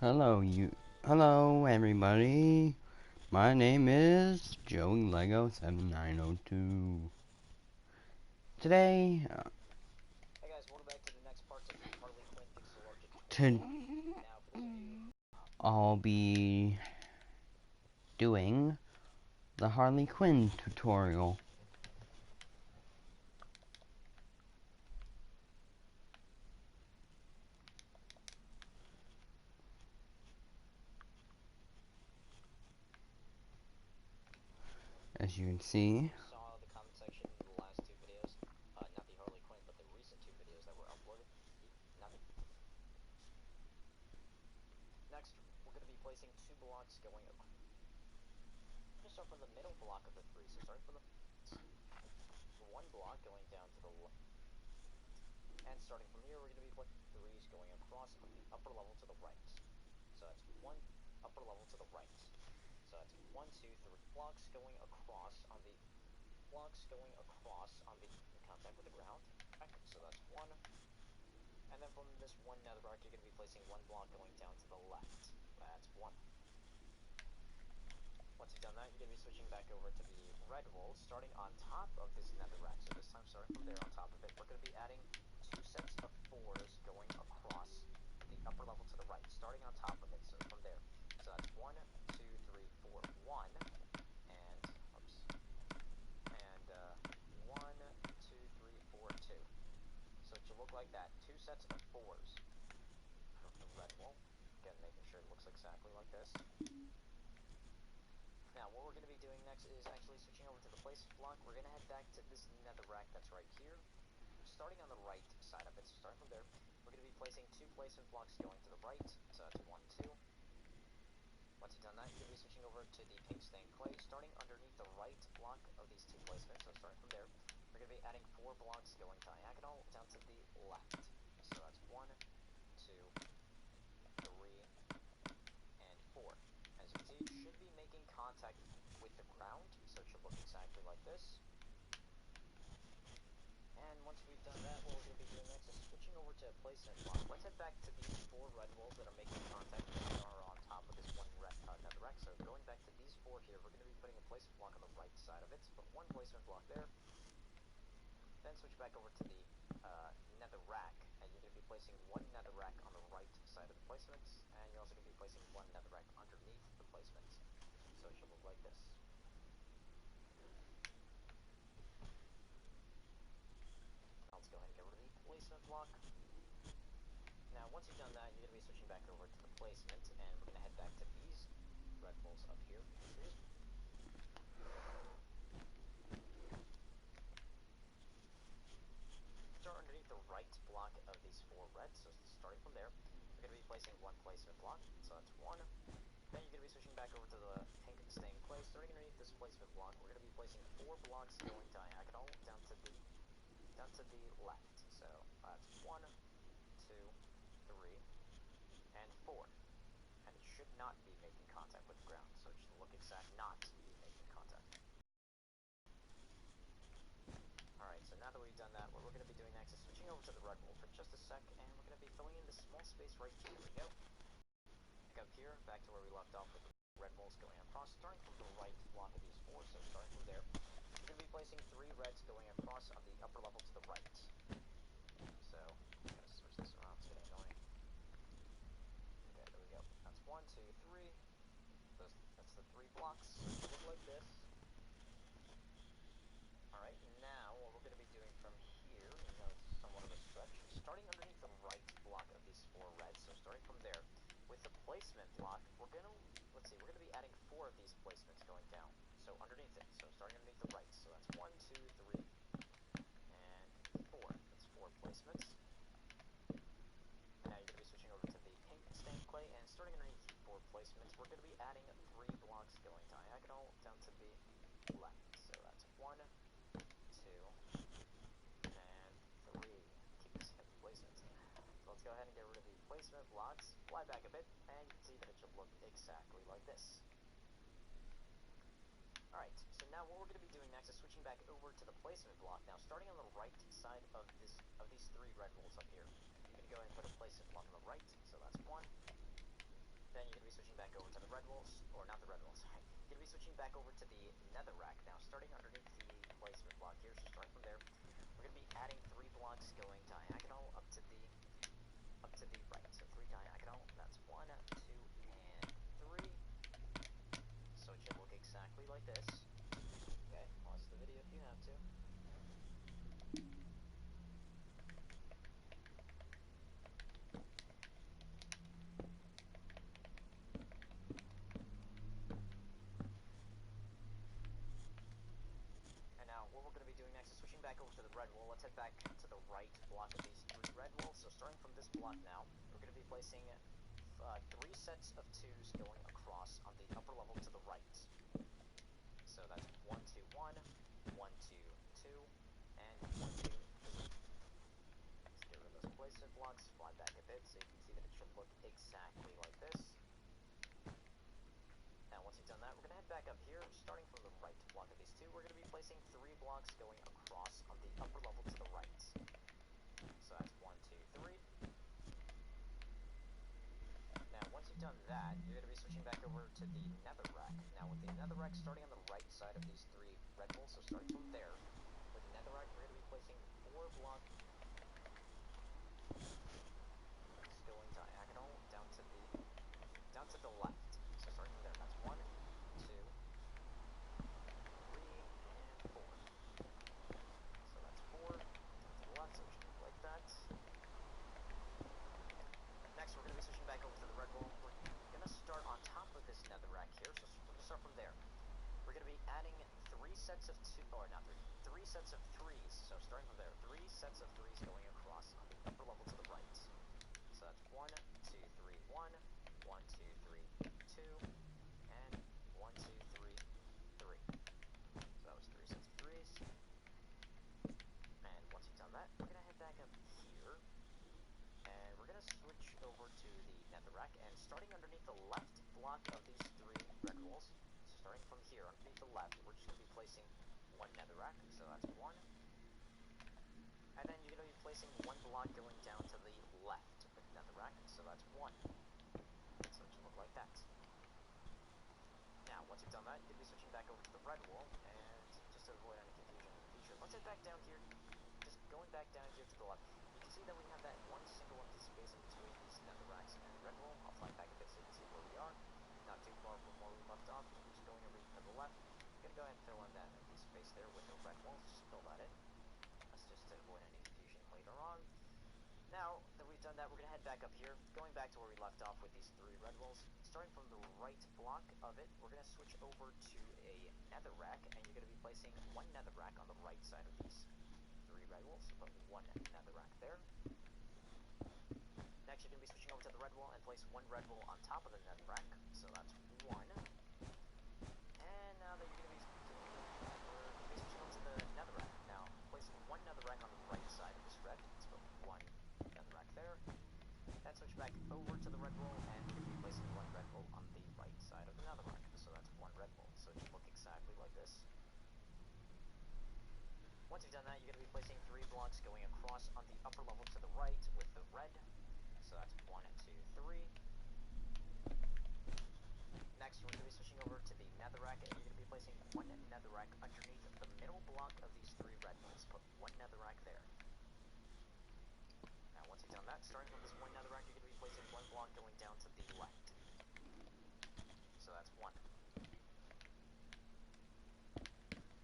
Hello everybody. My name is Joey Lego 7902. Today, Hey guys, welcome back to the next parts of the Harley Quinn Pixel Art to tutorial. Now, for those of you, I'll be doing the Harley Quinn tutorial. As you can see, saw the comment section in the last two videos, not the Harley Quinn, but the recent two videos that were uploaded. Nothing. Next, we're going to be placing two blocks going across. We're going to start from the middle block of the three, so starting from the one block going down to the left. And starting from here, we're going to be putting threes going across on the upper level to the right. So that's one upper level to the right. So that's 1, 2, 3 blocks going across on the in contact with the ground. So that's one. And then from this one netherrack, you're going to be placing one block going down to the left. That's one. Once you've done that, you're going to be switching back over to the red wall, starting on top of this netherrack. So this time, starting from there on top of it, we're going to be adding two sets of fours going across the upper level to the right, starting on top of it. So from there. So that's 1, 2, 3, 4, 1, and oops, and 1, 2, 3, 4, 2. So it should look like that. Two sets of fours from the red wall. Again, making sure it looks exactly like this. Now, what we're going to be doing next is actually switching over to the placement block. We're going to head back to this netherrack that's right here, starting on the right side of it. So starting from there, we're going to be placing two placement blocks going to the right. So that's 1, 2. Once you've done that, you're going to be switching over to the pink stained clay, starting underneath the right block of these two placements. So starting from there, we're going to be adding four blocks going diagonal down to the left. So that's 1, 2, 3, and 4. As you can see, it should be making contact with the ground, so it should look exactly like this. And once we've done that, what we're going to be doing next is switching over to a placement block. Let's head back to these four red walls that are making contact and are on top of this one netherrack. So going back to these four here, we're going to be putting a placement block on the right side of it. So put one placement block there. Then switch back over to the netherrack, and you're going to be placing one netherrack on the right side of the placements, and you're also going to be placing one netherrack underneath the placements. So it should look like this. Now let's go ahead and get rid of the placement block. Now once you've done that, you're going to be switching back over to the placement, and we're going to head back to these red walls up here. Start underneath the right block of these four reds, so starting from there, we're going to be placing one placement block, so that's 1. Then you're going to be switching back over to the pink stained clay, starting underneath this placement block, we're going to be placing four blocks going diagonal down to the left, so that's 1, 2, 3, and 4. And it should not be making contact with the ground, so it should look not be making contact. Alright, so now that we've done that, what we're going to be doing next is switching over to the red wall for just a sec, and we're going to be filling in this small space right here. There we go. Back up here, back to where we left off with the red walls going across, starting from the right block of these four, so starting from there, we're going to be placing three reds going across on the upper level to the right. So, I'm going to switch this around, it's getting annoying. Okay, there we go. That's 1, 2, 3. That's the three blocks. Look like this. Alright, now what we're going to be doing from here, even though it's somewhat of a stretch, starting underneath the right block of these four reds, so starting from there, with the placement block, we're going to be adding four of these placements going down, so underneath it, so starting underneath the right, so that's 1, 2, 3, and 4, that's four placements. And now you're going to be switching over to the pink stained clay, and starting underneath four placements, we're going to be adding three blocks going diagonal down to the left, so that's 1, 2, and 3. Keep this heavy placement. So let's go ahead and get rid of the placement blocks, fly back a bit, and you can see that it should look exactly like this. Alright, so now what we're going to be doing next is switching back over to the placement block. Now starting on the right side of these three red walls up here, you're going to go ahead and put a placement block on the right, so that's 1. Then you're going to be switching back over to the red walls, or not the red walls, sorry. You're going to be switching back over to the netherrack. Now, starting underneath the placement block here, so starting from there, we're going to be adding 3 blocks going diagonal up to the right. So 3 diagonal, that's 1, 2, and 3. So it should look exactly like this. Okay, pause the video if you have to. And now what we're going to be doing next is switching back over to the red wall. Let's head back to the right block of these 3 red walls. So starting from this block now, we're going to be placing 3 sets of 2s going across on the upper level to the right. So that's 1, 2, 1, 1, 2, 2, and 1, 2, 3. Let's get rid of those placement blocks, fly back a bit so you can see that it should look exactly like this. Now once you've done that, we're going to head back up here, starting from the right block of these 2. We're going to be placing 3 blocks going across on the upper level to the right. So that's 1, 2, 3. Now, once you've done that, you're going to be switching back over to the netherrack. Now, with the netherrack starting on the right side of these 3 red walls, so starting from there, with the netherrack, we're going to be placing 4 blocks going diagonal down to the left. So starting from there, that's 1, 2, 3, and 4. So that's 4 down to the left, so it should look like that. Next, we're going to be switching back over to the red wall. We're going to start on top of this netherrack here, so we're going to start from there. We're going to be adding 3 sets of 2, or not 3, 3 sets of 3s. So starting from there, 3 sets of 3s going across on the upper level to the right. So that's 1, 2, 3, 1, 1, 2, 3, 2, and 1, 2, 3, 3. So that was 3 sets of 3s. And once you've done that, we're going to head back up here. And we're going to switch over to the netherrack, and starting underneath the left block of these 3 red walls, so starting from here, underneath the left, we're just going to be placing 1 netherrack, so that's 1. And then you're going to be placing 1 block going down to the left of the netherrack, so that's 1. So it should look like that. Now, once you've done that, you're going to be switching back over to the red wall, and just to avoid any confusion in the future, let's head back down here, just going back down here to the left. You can see that we have that 1 single empty space in between these netherracks and the red wall. I'll fly back a bit so you can see where we are. Not too far from where we left off. We're just going over to the left. I'm going to go ahead and fill in that empty space there with the red wall. Just fill that in. That's just to avoid any confusion later on. Now that we've done that, we're going to head back up here, going back to where we left off with these 3 red walls. Starting from the right block of it, we're going to switch over to a netherrack, and you're going to be placing 1 netherrack on the right side of these 3 red walls. So put 1 netherrack there. Next, you're going to be switching over to the red wall and place 1 red wall on top of the netherrack. So that's 1. And now that you're going to be switching over to the netherrack. Now, placing 1 netherrack on the right side of this red. Let's put 1 netherrack there. Then switch back over to the red wall, and you're going to be placing 1 red wall on the right side of the netherrack. So that's 1 red wall. So it should look exactly like this. Once you've done that, you're going to be placing 3 blocks going across on the upper level to the right with the red. So that's 1, 2, 3. Next, we're going to be switching over to the netherrack, and you're going to be placing 1 netherrack underneath the middle block of these 3 red walls. Put 1 netherrack there. Now, once you've done that, starting from this 1 netherrack, you're going to be placing 1 block going down to the left. So that's 1.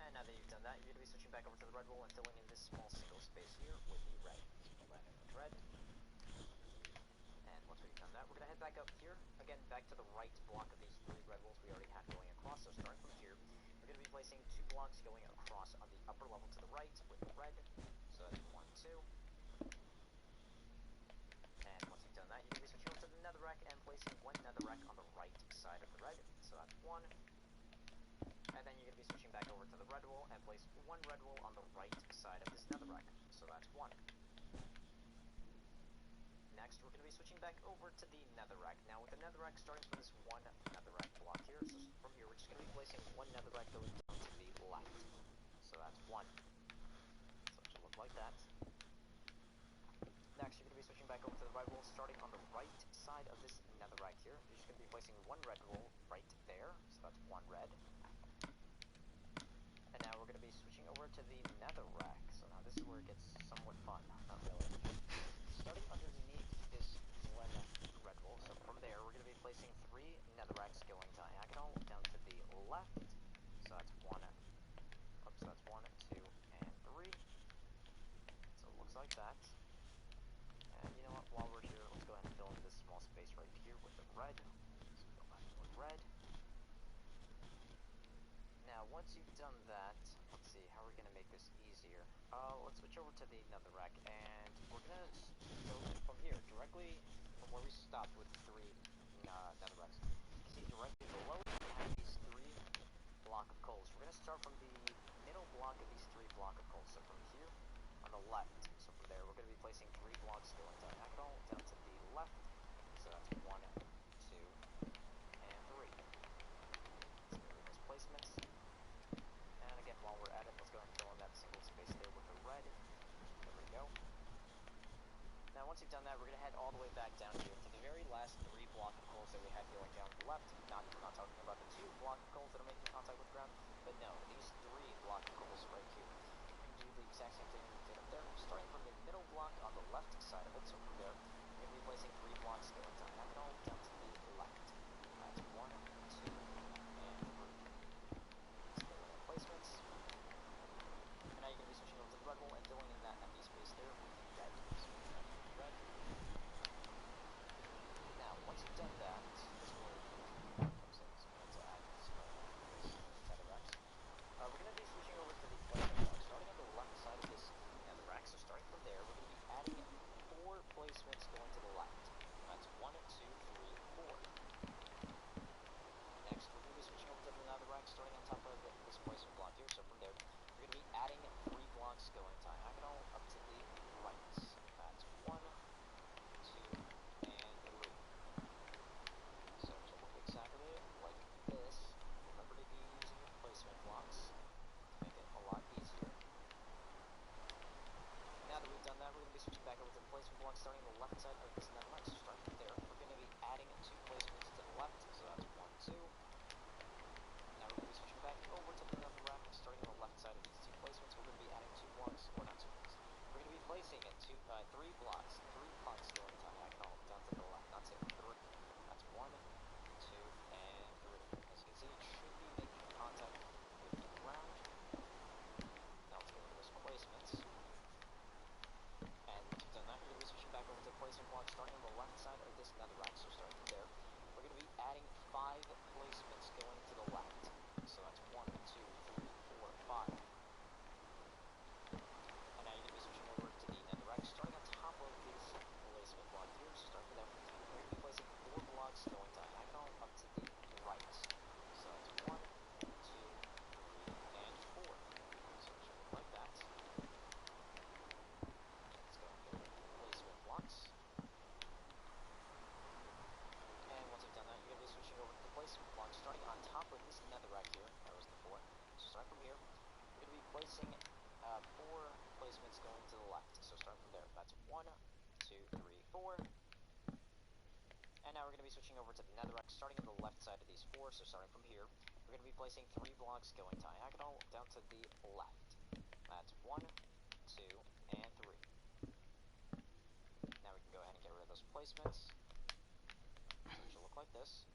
And now that you've done that, you're going to be switching back over to the red wall and filling in this small single space here with the red. So fill that in with red. And once we've done that, we're going to head back up here, again back to the right block of these 3 red walls we already had going across. So starting from here, we're going to be placing 2 blocks going across on the upper level to the right with the red. So that's 1, 2. And once you've done that, you're going to be switching over to the netherrack and placing 1 netherrack on the right side of the red. So that's 1. And then you're going to be switching back over to the red wall and place 1 red wall on the right side of this netherrack. So that's 1. Next, we're going to be switching back over to the netherrack. Now, with the netherrack starting from this 1 netherrack block here, so from here we're just going to be placing 1 netherrack going down to the left. So that's 1. So it should look like that. Next, you're going to be switching back over to the red wall, starting on the right side of this netherrack here. You're just going to be placing one red wool right there, so that's one red. And now we're going to be switching over to the netherrack. So now this is where it gets somewhat fun. Not really. Starting underneath this one red wool, so from there we're going to be placing 3 netherracks going diagonal down to the left. So that's one, oops, that's 1, 2, and 3. So it looks like that. And you know what, while we're here, let's go ahead and fill in this small space right here with the red. So go back to the red. Now, once you've done that, let's see, how are we going to make this easier? Let's switch over to the netherrack, and we're going to go from here, directly from where we stopped with the 3 netherracks. You see directly below it, we have these 3 block of coals. We're going to start from the middle block of these 3 block of coals. So from here, on the left. So from there, we're going to be placing 3 blocks going diagonal down to the left. So that's 1, 2, and 3. Let's go with those placements. And again, while we're at it, let's go ahead and fill in that single space there with the red. There we go. Now, once you've done that, we're going to head all the way back down here to the very last 3 block of coals that we had going down the left. Not talking about the 2 block of coals that are making contact with ground, but no, these 3 block of coals right here. Do the exact same thing we did up there, starting from the middle block on the left side of it. So from there, we're going to be placing 3 blocks going diagonal down to the left. That's 1, 2, and 3. Let's go with our placements. And now you're going to be switching over to the red wool and filling in that empty space there with the red. So red. Now, once you've done that, this is where the comes in. So I'm going to add some netherracks. We're going to be switching over to the placement block, starting on the left side of this netherrack. So starting from there, we're going to be adding 4 placements going to the left. That's 1, 2, 3, 4. Next, we're going to be switching over to the netherrack, starting on top of this placement block here. So from there, we're going to be adding 3 blocks going diagonal up to the right. That's 1, 2, and 3. So to look exactly like this, remember to be using your placement blocks to make it a lot easier. Now that we've done that, we're going to be switching back over to the placement block, starting on the left side of this netherrack. So starting from there, we're going to be adding 2 placements to the left. So that's 1, 2. Now we're going to be switching back over to the netherrack, starting on the left side of these 2 placements. We're going to be adding 2 blocks, or not 2 blocks. We're going to be placing it 3 blocks going diagonal down to the left. Not 2, 3. That's 1, 2, and 3. As you can see, it should be making contact with the ground. Now let's go over those placements. And once you've done that, you're going to be switching back over to the placement block, starting on the left side of this netherrack. So starting from there, we're going to be adding 5 placements going to the left. So that's 1, 2, 3, 4, 5. And now you're going to be switching over to the netherrack, starting on top of this placement block here. So start from there. We're going to be placing 4 blocks going diagonal up to the right. So that's 1, 2, 3, and 4. So it should look like that. Let's go and get the placement blocks. And once you've done that, you're going to be switching over to the placement block, starting on top of this netherrack here. That was the 4. So start from here. We're going to be placing 4 placements going to the left. So start from there. That's 1, 2, 3, 4. And now we're going to be switching over to the netherrack, starting on the left side of these 4. So starting from here, we're going to be placing 3 blocks going diagonal down to the left. That's 1, 2, and 3. Now we can go ahead and get rid of those placements. So it should look like this.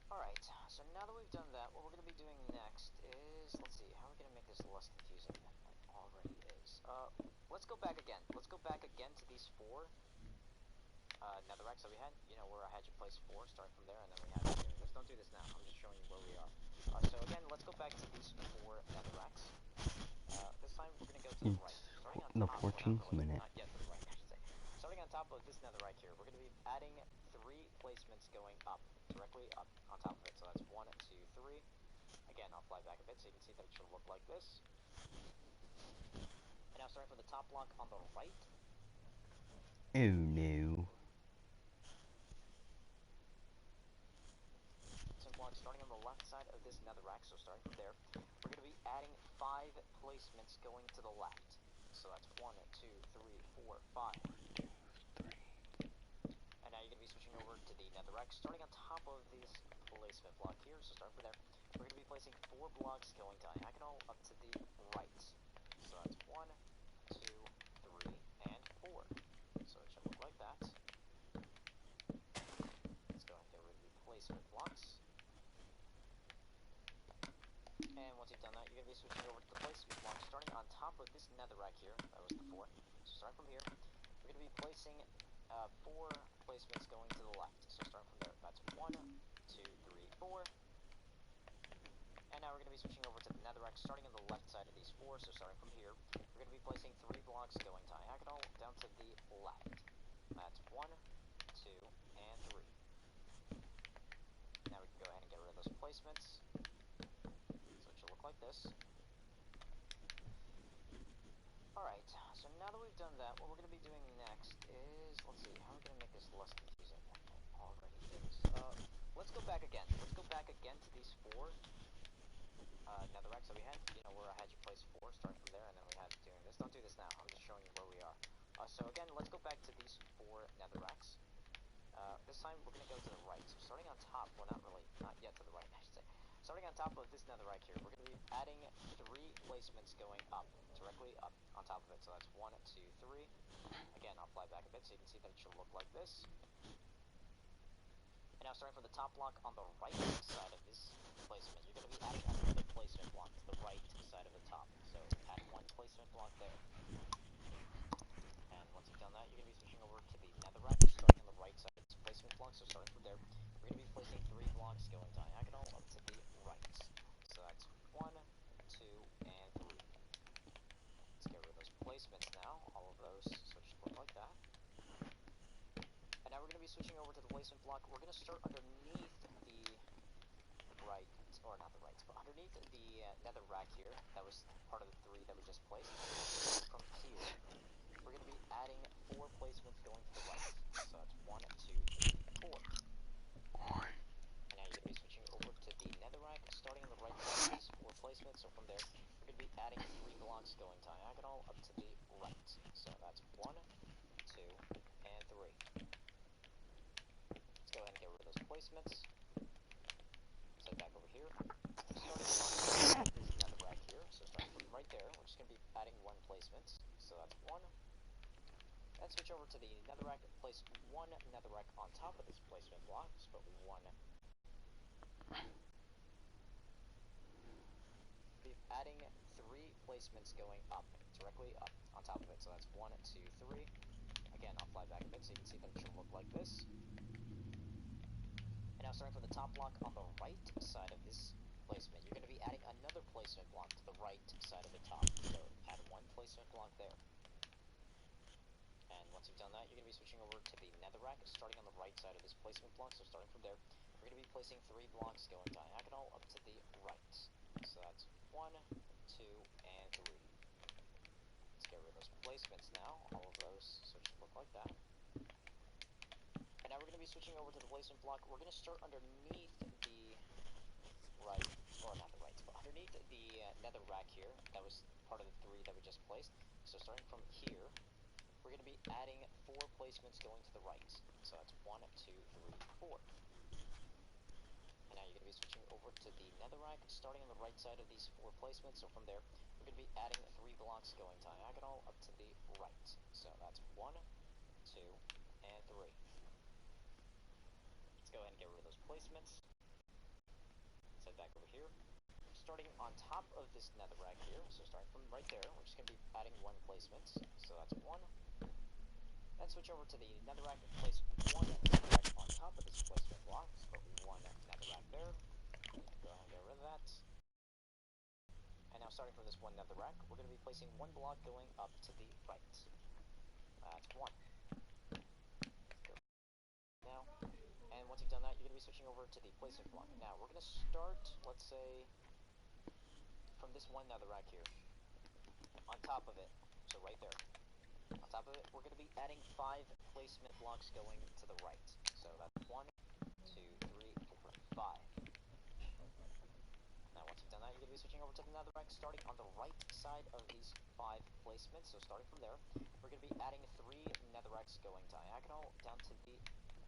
Alright, so now that we've done that, what we're going to be doing next is, let's see, how are we going to make this less confusing than it already is? Let's go back again. Let's go back again to these 4 netherracks that we had. You know, where I had you place 4, start from there, and then we had it here. Let's don't do this now. I'm just showing you where we are. So again, let's go back to these 4 netherracks. This time we're going to go to the right. Starting on The top, 14th minute. not yet to the right, I should say. Starting on top of this netherrack here, we're going to be adding 3 placements going up, directly up on top of it. So that's 1, 2, 3. Again, I'll fly back a bit so you can see that it should look like this. And now starting from the top block on the right. Oh no. Some blocks starting on the left side of this netherrack. So starting from there, we're going to be adding 5 placements going to the left. So that's 1, 2, 3, 4, 5. you're going to be switching over to the netherrack, starting on top of this placement block here. So starting from there, we're going to be placing 4 blocks going diagonal up to the right. So that's 1, 2, 3, and 4. So it should look like that. Let's go ahead and get rid of the placement blocks. And once you've done that, you're going to be switching over to the placement block, starting on top of this netherrack here. That was the 4. So starting from here, we're going to be placing 4 placements going to the left. So starting from there, that's 1, 2, 3, 4. And now we're going to be switching over to the netherrack, starting on the left side of these 4. So starting from here, we're going to be placing 3 blocks going diagonal down to the left. That's 1, 2, and 3. Now we can go ahead and get rid of those placements. So it should look like this. Alright, so now that we've done that, what we're going to be doing next is, let's see, how are we going to make this less confusing than it already is? Let's go back again. Let's go back again to these 4 netherracks that we had. You know, where I had you place 4, starting from there, and then we had doing this. Don't do this now. I'm just showing you where we are. So again, let's go back to these 4 netherracks. This time we're going to go to the right. So starting on top, well, not yet to the right, I should say. Starting on top of this netherrack here, we're going to be adding 3 placements going up, directly up on top of it. So that's 1, 2, 3. Again, I'll fly back a bit so you can see that it should look like this. And now starting from the top block on the right side of this placement, you're going to be adding another placement block to the right side of the top. So add 1 placement block there. And once you've done that, you're going to be switching over to the netherrack, starting on the right side of this placement block. So starting from there, we're going to be placing 3 blocks going diagonal up to the right. So that's 1, 2, and 3. Let's get rid of those placements now, all of those, so it should look like that. And now we're going to be switching over to the placement block. We're going to start underneath the right, or not the right, but underneath the netherrack here. That was part of the 3 that we just placed. From here, we're going to be adding 4 placements going to the right. So that's 1, 2, 3, 4. And now you're going to be switching over to the netherrack, starting on the right side of these 4 placements. So from there, we're going to be adding 3 blocks going diagonal up to the right. So that's 1, 2, and 3. Let's go ahead and get rid of those placements. Let's head back over here. Starting on this netherrack here, so starting from right there, we're just going to be adding 1 placement. So that's 1. Then switch over to the netherrack, place 1 netherrack on top of this placement block, just put 1. Be adding 3 placements going up, directly up on top of it. So that's 1, 2, 3. Again, I'll fly back a bit so you can see that it should look like this. And now starting from the top block on the right side of this placement, you're going to be adding another placement block to the right side of the top. So add 1 placement block there. And once you've done that, you're going to be switching over to the netherrack, starting on the right side of this placement block. So starting from there, we're going to be placing 3 blocks going diagonal up to the right. So that's 1, 2, and 3. Let's get rid of those placements now, all of those, so it should look like that. And now we're going to be switching over to the placement block. We're going to start underneath the right, or not the right, but underneath the netherrack here. That was part of the 3 that we just placed. So starting from here, we're going to be adding 4 placements going to the right. So that's 1, 2, 3, 4. And now you're going to be switching over to the netherrack, starting on the right side of these 4 placements. So from there, we're going to be adding 3 blocks going diagonal up to the right. So that's 1, 2, and 3. Let's go ahead and get rid of those placements. Let's head back over here. Starting on top of this netherrack here, so starting from right there, we're just going to be adding 1 placement. So that's 1. Then switch over to the netherrack and place 1 netherrack on top of this placement block. Just put 1 netherrack there. Go ahead and get rid of that. And now starting from this 1 netherrack, we're going to be placing 1 block going up to the right. That's 1. Now, and once you've done that, you're going to be switching over to the placement block. Now, we're going to start, let's say, from this 1 netherrack here, on top of it, so right there. On top of it, we're going to be adding 5 placement blocks going to the right. So that's 1, 2, 3, 4, 5. Now once you've done that, you're going to be switching over to the netherrack, starting on the right side of these 5 placements. So starting from there, we're going to be adding 3 netherracks going diagonal down to the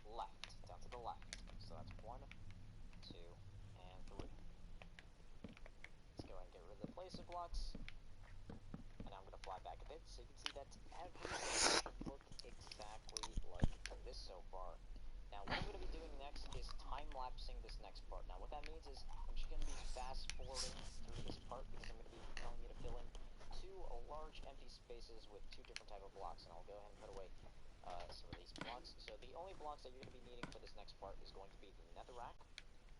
left, down to the left. So that's 1, 2, and 3. Let's go ahead and get rid of the placer blocks. And I'm going to fly back a bit so you can see that everything should look exactly like this so far. Now what I'm going to be doing next is time-lapsing this next part. Now what that means is I'm just going to be fast-forwarding through this part because I'm going to be telling you to fill in 2 large empty spaces with 2 different type of blocks. And I'll go ahead and put away some of these blocks. So the only blocks that you're going to be needing for this next part is going to be the netherrack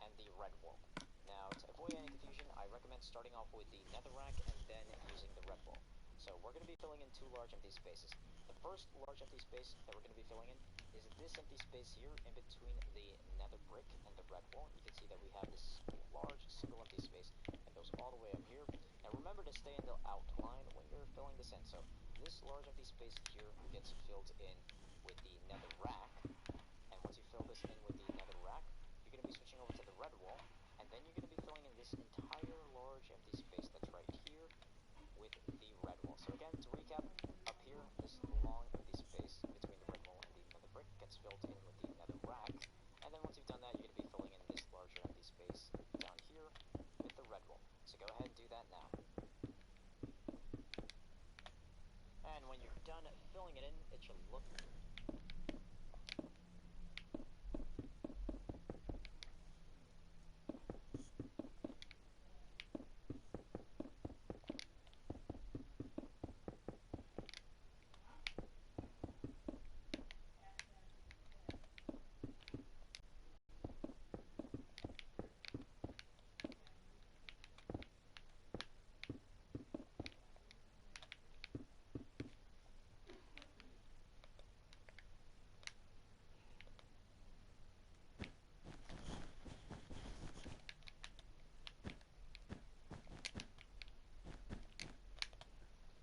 and the red wall. Now, to avoid any confusion, I recommend starting off with the netherrack and then using the red wall. So we're going to be filling in 2 large empty spaces. The first large empty space that we're going to be filling in is this empty space here in between the nether brick and the red wall. You can see that we have this large single empty space that goes all the way up here. Now remember to stay in the outline when you're filling this in. So this large empty space here gets filled in with the nether rack. And once you fill this in with the nether rack, you're going to be switching over to the red wall. And then you're going to be filling in this entire large empty space that's right here with the red wall. So again, to recap, up here, this long empty space between the red wall and the nether brick gets filled in with the nether rack. And then once you've done that, you're going to be filling in this larger empty space down here with the red wall. So go ahead and do that now. And when you're done filling it in, it should look...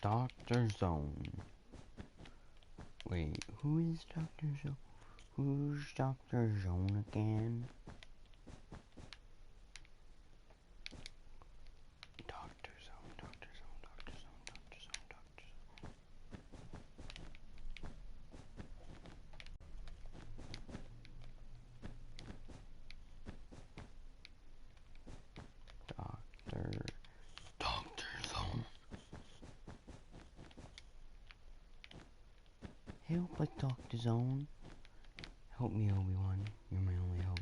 Dr. Zone. Wait, who is Dr. Zone? Who's Dr. Zone again? Dr. Zone, Dr. Zone, Dr. Zone, Dr. Zone, Dr. Zone. Dr. Zone. Help us, Dr. Zone. Help me, Obi-Wan. You're my only hope.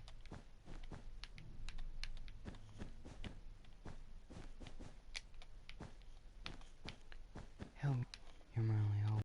Help me. You're my only hope.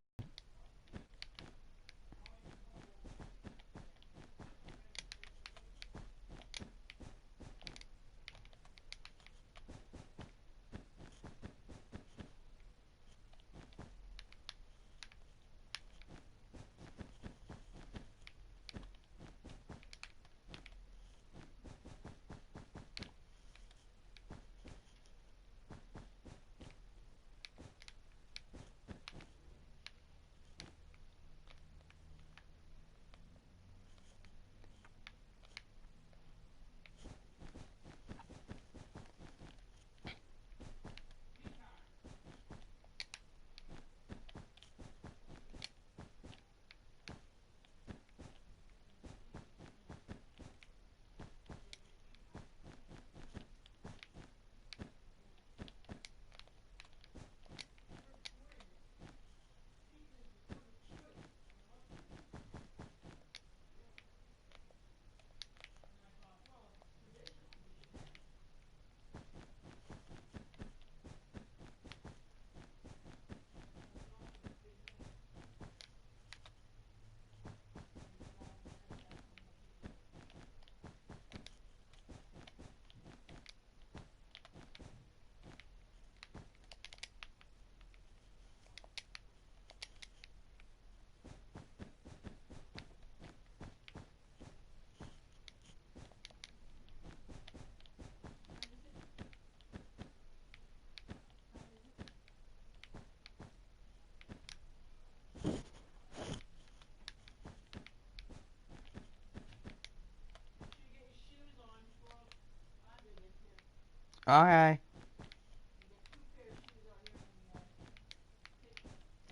Okay.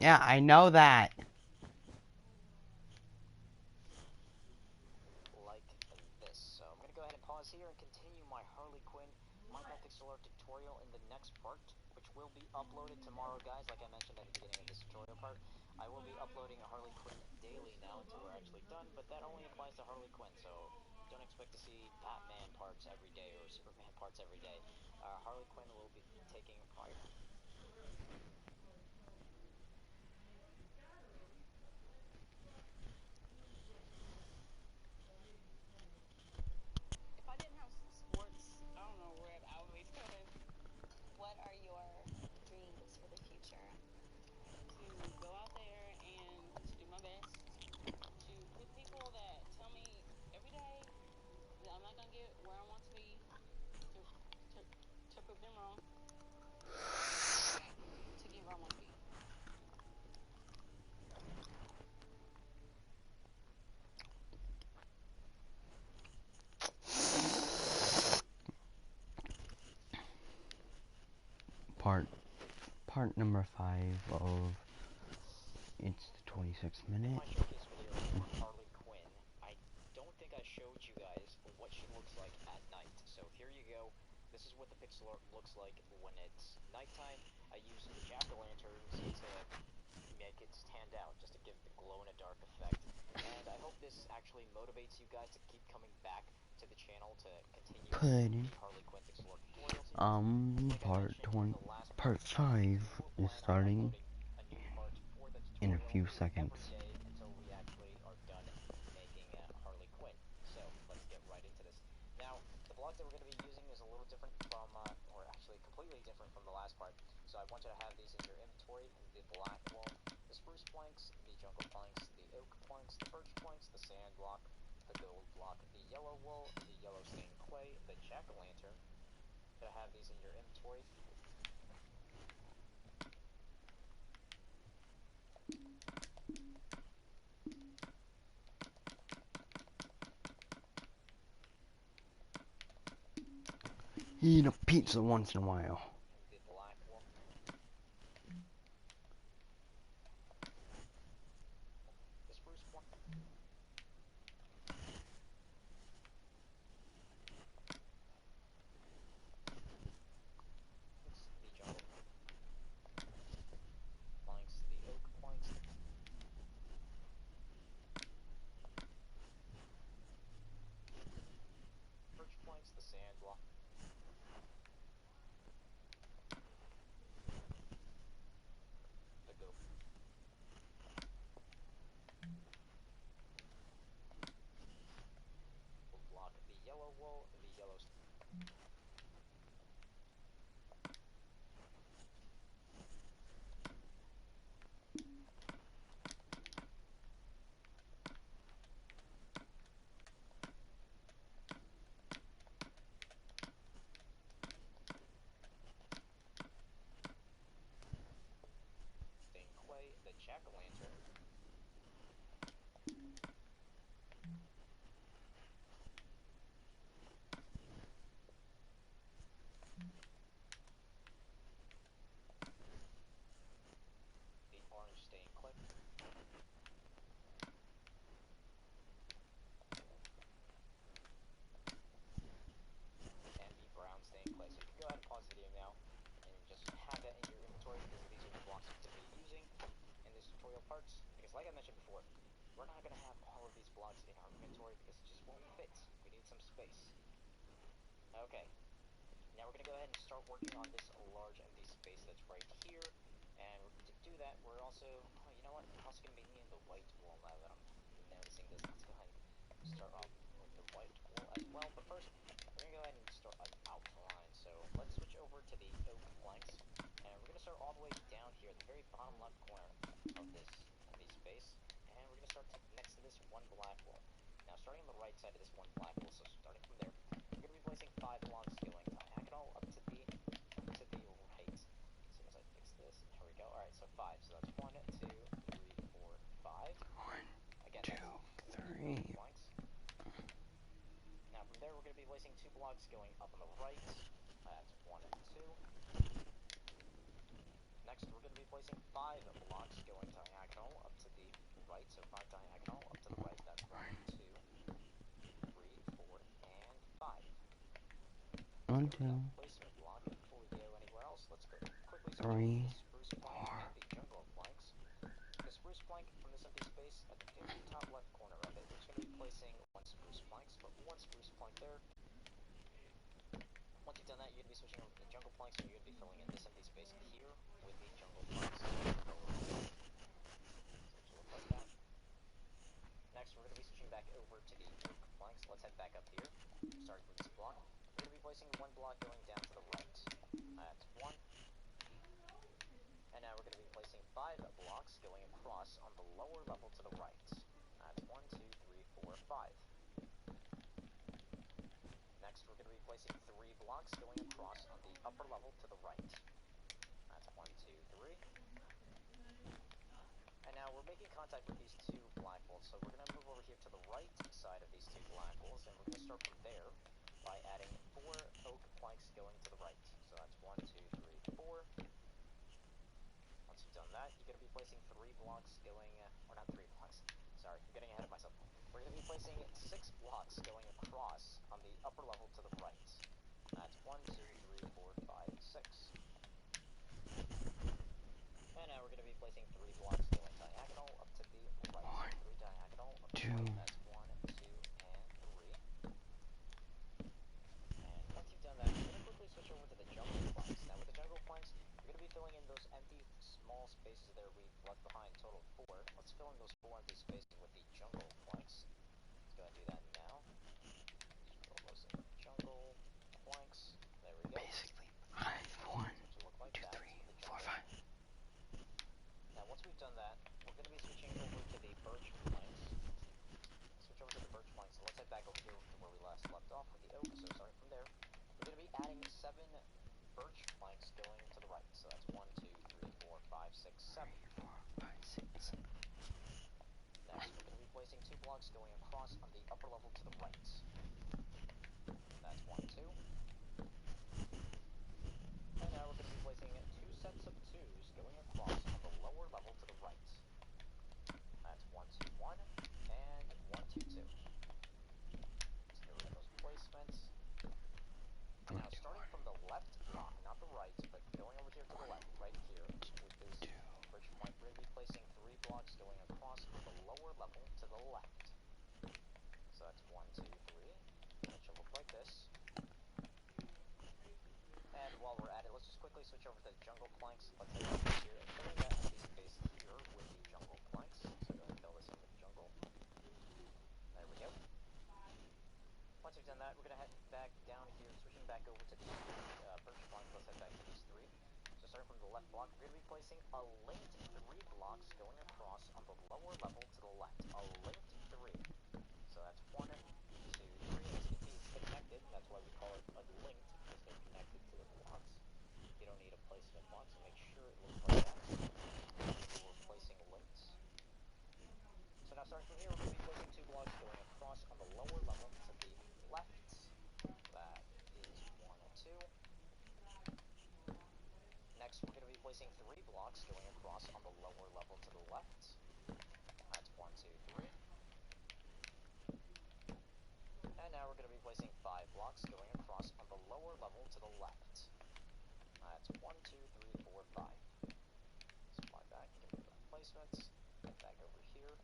Yeah, I know that. tutorial in the next part, which will be uploaded tomorrow, guys. Like I mentioned at the beginning of this tutorial part, I will be uploading Harley Quinn daily now until we're actually done, but that only applies to Harley Quinn, so don't expect to see Batman parts every day or Superman parts every day. Harley Quinn will be taking priority. If I didn't have sports, I don't know where I would be going. What are your dreams for the future? To go out there and to do my best. To put people that tell me every day that I'm not gonna get where I want to be. To prove them wrong. To get where I want to be. Part number 5 of it's the 26th minute. My showcase video for Harley Quinn, I don't think I showed you guys what she looks like at night. So here you go. This is what the pixel art looks like when it's nighttime. I use the jack-o'-lanterns to make it stand out, just to give the glow-in-the-dark effect. And I hope this actually motivates you guys to keep coming back to the channel to continue the Harley Quinn pixel art tutorials. Like part 5 is starting in a few seconds. Until we actually are done making Harley Quinn. So let's get right into this. Now, the block that we're going to be using is a little different from, or actually completely different from the last part. So I want you to have these in your inventory: the black wall, the spruce planks, the jungle planks, the oak planks, the birch planks, the sand block, the gold block, the yellow wool, the yellow stained clay, the jack-o'-lantern. Gonna have these in your inventory. Eat a pizza once in a while. The black wall. The spruce plank. The jungle planks, the oak planks, birch planks, the sand block, the goat block, the yellow wool, the yellow stained clay, the jack-o'-lantern, the orange stained clay, and the brown stained clay. So you can go ahead and pause the video now and just have that in your inventory, because these are the blocks you're going to be using in this tutorial parts. Because like I mentioned before, we're not going to have all of these blocks in our inventory because it just won't fit. We need some space. Okay, now we're going to go ahead and start working on this large empty space that's right here. And to do that, we're also, oh, you know what, we're also going to be needing the white wool now that I'm noticing this. Let's go ahead and start off with the white wool as well. But first, we're going to go ahead and start an outline. So let's switch over to the oak planks. And we're going to start all the way down here at the very bottom left corner of this empty space. And we're going to start next to this one black wool. Now, starting on the right side of this one black wool, so starting from there, we're going to be placing 5 blocks going diagonal up to the right. As soon as I fix this, there we go. Alright, so 5. So that's 1, 2, 3, 4, 5. 1, Again, 2, that's 3. Planks. Now from there, we're going to be placing 2 blocks going up on the right. That's 1 and 2. Next, we're going to be placing 5 blocks going diagonal up to the right. So 5 diagonal up to the right. That's 1, 2, 3, 4, and 5. 1, 2. Placement block before we let's go quickly switch over to Three the spruce plank more. and the jungle planks. The spruce plank from this empty space at the top left corner of it, we're just going to be placing one spruce planks, but one spruce plank there. Once you've done that, you're going to be switching over to the jungle planks, and you're going to be filling in this empty space here with the jungle planks. So it should look like that. Next, we're going to be switching back over to the oak planks. Let's head back up here, starting with this block. We're going to be placing one block going down to the right. That's one. And now we're going to be placing 5 blocks going across on the lower level to the right. That's 1, 2, 3, 4, 5. Next, we're going to be placing 3 blocks going across on the upper level to the right. That's 1, 2, 3. And now we're making contact with these 2 black bolts, so we're going to move over here to the right side of these 2 black bolts, and we're going to start from there by adding 4 oak planks going to the right. So that's 1, 2, 3, 4. Once you've done that, you're going to be placing 3 blocks going, or not 3 blocks, sorry, I'm getting ahead of myself. We're going to be placing 6 blocks going across on the upper level to the right. That's 1, 2, 3, 4, 5, 6. And now we're going to be placing 3 blocks going diagonal up to the right. 3 diagonal up to the right. That's 1, 2, and 3. And once you've done that, we're going to quickly switch over to the jungle planks. Now with the jungle planks, you're going to be filling in those empty small spaces there we've left behind, total of 4. Let's fill in those 4 empty spaces with the jungle planks. Let's go ahead and do that now. Just fill those in with jungle planks. There we go. Basically, 5, 1, Look like 2, that 3, 4, for the 5. jungle. Now once we've done that, we're going to be switching over to the birch planks. Switch over to the birch planks, so let's head back over here to where we last left off with the oak. So starting from there, we're going to be adding 7 birch planks going to the right. So that's 1, 2, 3, 4, 5, 6, 7. 3, 4, 5, 6. Next, we're going to be placing 2 blocks going across on the upper level to the right. That's 1, 2. And now we're going to be placing 2 sets of 2s going across on the lower level to the right. That's 1, 2, 1, and 1, 2, 2. Let's get rid of those placements. And now starting from the left block, not the right, but going over here to the left, right here, with this birch plank, we're going to be placing 3 blocks going across on the lower level to the left. So that's 1, 2, 3, and it should look like this. And while we're at it, let's just quickly switch over to the jungle planks. Let's head over here and fill in that empty space here with the jungle planks. So go ahead and fill this in with jungle. There we go. Once you've done that, we're going to head back down here, switching back over to the birch plank. Let's head back to these 3. So starting from the left block, we're going to be placing a linked 3 blocks going across on the lower level to the left. A linked 3. So that's 1, 2, 3. As you can see, it's connected. That's why we call it a linked, because they're connected to the blocks. You don't need a placement block, so make sure it looks like that. We're placing links. So now starting from here, we're going to be placing 2 blocks going across on the lower level to the left. That is 1 and 2. Next, we're going to be placing 3 blocks going across on the lower level to the left. That's 1, 2, 3. And now we're going to be placing 5 blocks going across on the lower level to the left. That's 1, 2, 3, 4, 5. Let's fly back, get rid of the placements. Head back over here.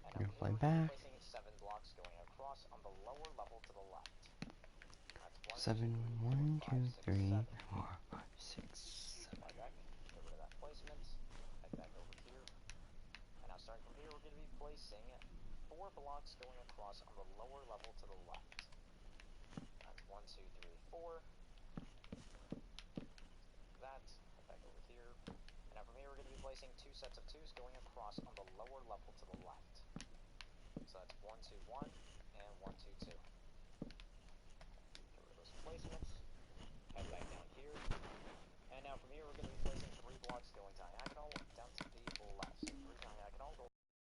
And now Fly we're back. placing 7 blocks going across on the lower level to the left. That's 7, 1, 2, 3, 4, 5, 6, 7. Fly back, get rid of that placement. Head back over here. And now starting from here, we're going to be placing 4 blocks going across on the lower level to the left. That's 1, 2, 3, 4. That. Head back over here. And now from here, we're going to be placing 2 sets of 2s going across on the lower level to the left. So that's 1, 2, 1, and 1, 2, 2. Get rid of those placements. Head back down here. And now from here, we're going to be placing 3 blocks going diagonal.